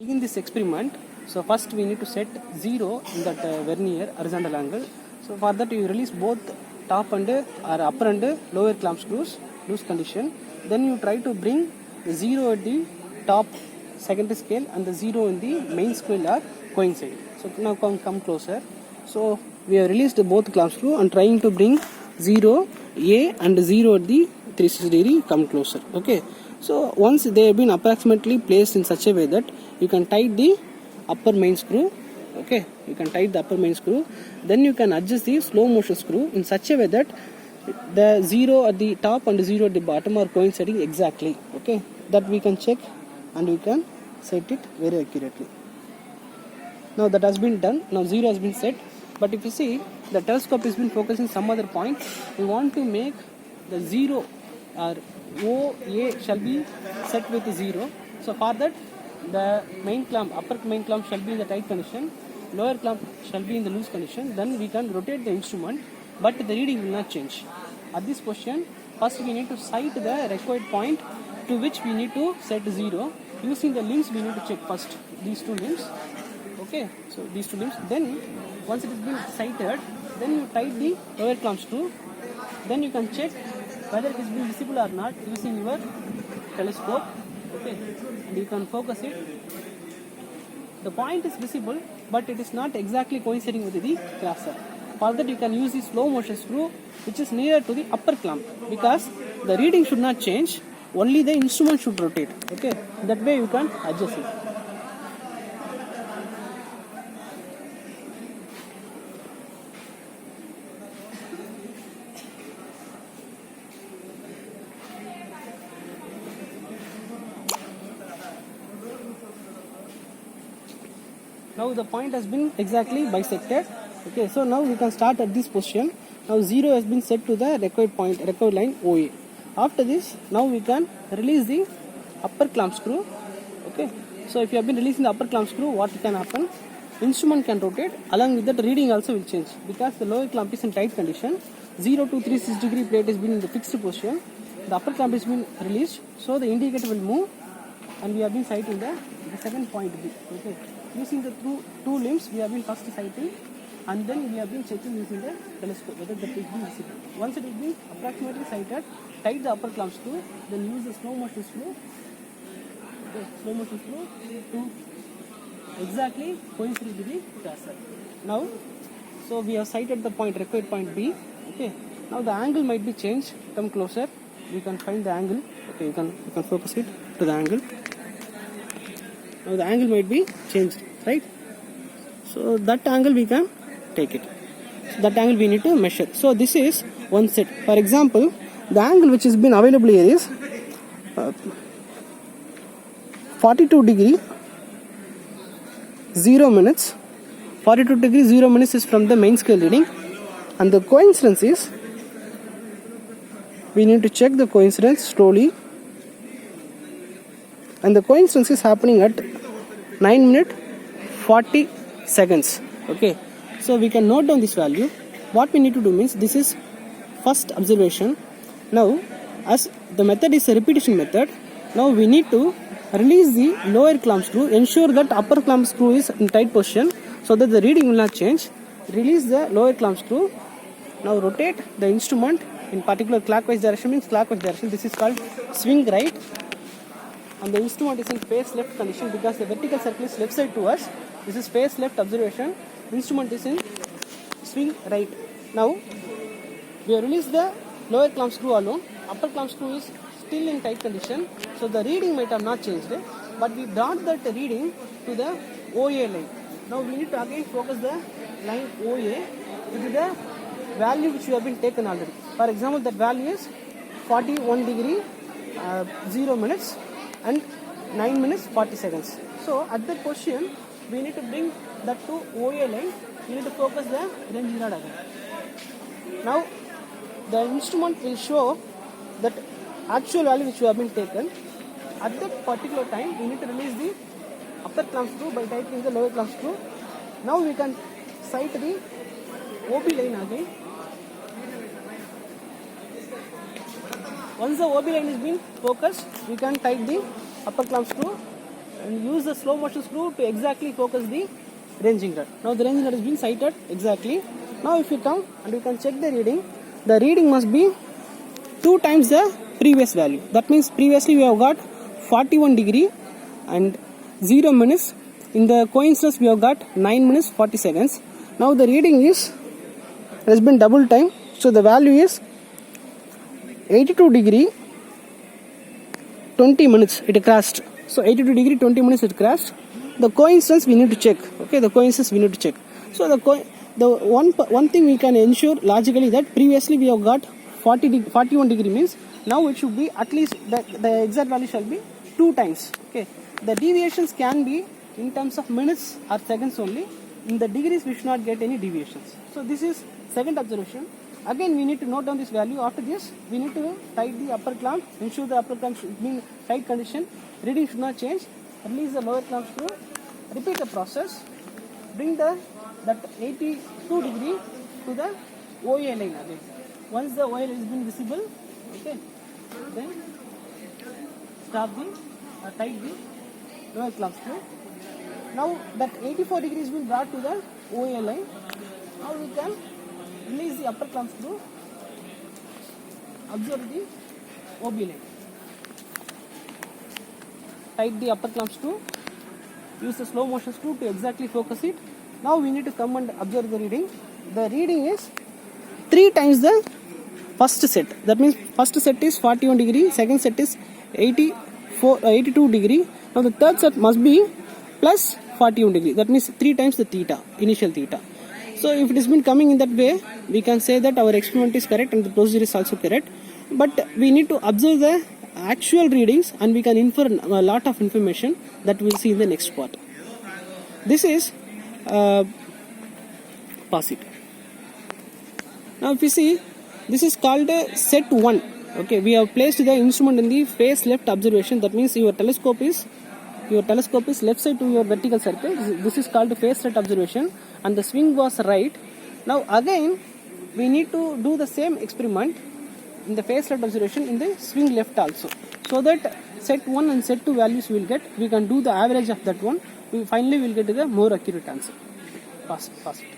In this experiment, so first we need to set 0 in that vernier horizontal angle. So for that you release both top and or upper and lower clamp screws, loose condition. Then you try to bring the 0 at the top secondary scale and the 0 in the main scale are coincide. So now come closer. So we have released both clamp screw and trying to bring 0 A and 0 at the 360 degree come closer. Okay. So once they have been approximately placed in such a way that you can tight the upper main screw. Okay, you can tight the upper main screw. Then you can adjust the slow motion screw in such a way that the 0 at the top and 0 at the bottom are coinciding exactly. Okay, that we can check and we can set it very accurately. Now that has been done. Now 0 has been set. But if you see the telescope has been focusing some other point, we want to make the 0 or OA shall be set with 0. So for that the main clamp, upper main clamp shall be in the tight condition, lower clamp shall be in the loose condition. Then we can rotate the instrument, but the reading will not change. At this position, first we need to sight the required point to which we need to set 0. Using the limbs we need to check first these two limbs. Okay, so these two limbs. Then once it has been sighted, then you tight the lower clamp screw. Then you can check whether it is being visible or not using your telescope. Okay, and you can focus it. The point is visible, but it is not exactly coinciding with the crosser. For that you can use the slow motion screw which is nearer to the upper clamp, because the reading should not change, only the instrument should rotate. Okay, that way you can adjust it. Now the point has been exactly bisected. Okay, so now we can start at this position. Now 0 has been set to the required point, required line OA. After this, now we can release the upper clamp screw. Okay, so if you have been releasing the upper clamp screw, what can happen? Instrument can rotate. Along with that, reading also will change, because the lower clamp is in tight condition. 0 to 360 degree plate has been in the fixed position. The upper clamp has been released, so the indicator will move, and we have been sighting the second point B. Okay. Using the two limbs, we have been first sighting, and then we have been checking using the telescope whether that is being visible. Once it is being approximately sighted, tight the upper clamp screw, then use the slow motion screw. Okay, slow motion screw to exactly coincide with the crosser. Now, so we have sighted the point, required point B. Okay. Now the angle might be changed. Come closer. We can find the angle. Okay, you can focus it to the angle. Now the angle might be changed, right? So that angle we can take it. That angle we need to measure. So this is one set. For example, the angle which has been available here is 42 degree 0 minutes. 42 degree 0 minutes is from the main scale reading, and the coincidence is, we need to check the coincidence slowly, and the coincidence is happening at 9 minutes 40 seconds. Okay, so we can note down this value. What we need to do means, this is first observation. Now as the method is a repetition method, now we need to release the lower clamp screw, ensure that upper clamp screw is in tight position so that the reading will not change. Release the lower clamp screw. Now rotate the instrument in particular clockwise direction, means clockwise direction. This is called swing right, and the instrument is in face left condition, because the vertical circle is left side to us. This is face left observation. Instrument is in swing right. Now we have released the lower clamp screw alone. Upper clamp screw is still in tight condition, so the reading might have not changed, but we brought that reading to the OA line. Now we need to again focus the line OA with the value which we have been taken already. For example, that value is 41 degree 0 minutes and 9 minutes 40 seconds. So at that position, we need to bring that to OA line. We need to focus the range rod again. Now the instrument will show that actual value which we have been taken. At that particular time, we need to release the upper clamp screw by tightening the lower clamp screw. Now we can sight the OB line again. Once the OB line is being focused, we can tight the upper clamp screw and use the slow motion screw to exactly focus the ranging rod. Now the ranging rod has been sighted exactly. Now if you come and you can check the reading must be 2 times the previous value. That means previously we have got 41 degree and 0 minutes. In the coincidence we have got 9 minutes 40 seconds. Now the reading has been double time. So the value is 82 degree 20 minutes it crashed. So 82 degree 20 minutes it crashed. The coincidence we need to check. Okay, the coincidence we need to check. So the one thing we can ensure logically that previously we have got 41 degree means now it should be at least the exact value shall be 2 times. Okay, the deviations can be in terms of minutes or seconds only. In the degrees we should not get any deviations. So this is second observation. Again we need to note down this value. After this we need to tight the upper clamp, ensure the upper clamp should be in tight condition, reading should not change, release the lower clamp screw, repeat the process, bring that 82 degree to the OA line again. Once the OA has been visible, okay, then stop tight the lower clamp screw. Now that 84 degree has been brought to the OA line. Now we can release the upper clamp screw, observe the OB line. Tight the upper clamp screw, use the slow motion screw to exactly focus it. Now we need to come and observe the reading. The reading is 3 times the first set. That means first set is 41 degree, second set is 82 degree. Now the third set must be plus 41 degree. That means 3 times the theta, initial theta. So if it has been coming in that way, we can say that our experiment is correct and the procedure is also correct. But we need to observe the actual readings and we can infer a lot of information that we'll see in the next part. This is pass it. Now if you see, this is called set 1. Okay, we have placed the instrument in the face left observation. That means your telescope is left side to your vertical circle. This is called face right observation and the swing was right. Now again we need to do the same experiment in the face right observation in the swing left also, so that set 1 and set 2 values we will get. We can do the average of that one. We finally will get the more accurate answer. Pass it.